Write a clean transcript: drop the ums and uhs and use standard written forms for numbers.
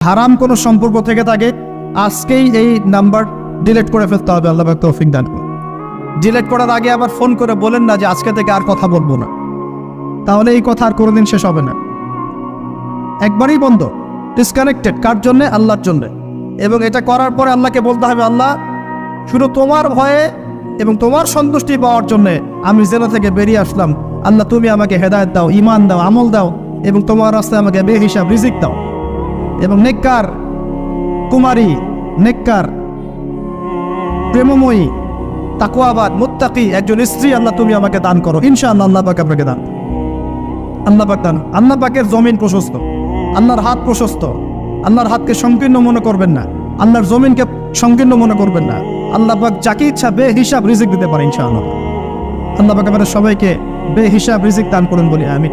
হারাম কোনো সম্পর্ক থেকে থাকে আজকেই এই নাম্বার ডিলিট করে ফেলতে হবে। আল্লাহ পাক তৌফিক দান করুন। ডিলিট করার আগে আবার ফোন করে বলেন না যে আজকে থেকে আর কথা বলবো না, তাহলে এই কথা আর কোনোদিন শেষ হবে না। একবারই বন্ধ, ডিসকানেক্টেড। কার জন্যে? আল্লাহর জন্যে। এবং এটা করার পরে আল্লাহকে বলতে হবে, আল্লাহ শুধু তোমার ভয়ে এবং তোমার সন্তুষ্টি পাওয়ার জন্যে আমি জেনা থেকে বেরিয়ে আসলাম। আল্লাহ তুমি আমাকে হেদায়েত দাও, ঈমান দাও, আমল দাও এবং তোমার রাস্তায় আমাকে বেহিসাব রিজিক দাও। এবং নেককার কুমারী, নেককার প্রেমময়ী, তাকওয়াবাদ, মুত্তাকি একজন স্ত্রী আল্লাহ তুমি আমাকে দান করো। ইনশাআল্লাহ আল্লাহ পাক আপনাকে দান। আল্লাহ পাক দান। আল্লাহ পাকের জমিন প্রশস্ত, আল্লাহর হাত প্রশস্ত। আল্লাহর হাতকে সংকীর্ণ মনে করবেন না, আল্লাহর জমিনকে সংকীর্ণ মনে করবেন না। আল্লাহ পাক যাকে ইচ্ছা বেহিসাব রিজিক দিতে পারে ইনশাআল্লাহ। আল্লাহ পাক আমাদের সবাইকে বেহিসাব রিজিক দান করুন বলি আমিন।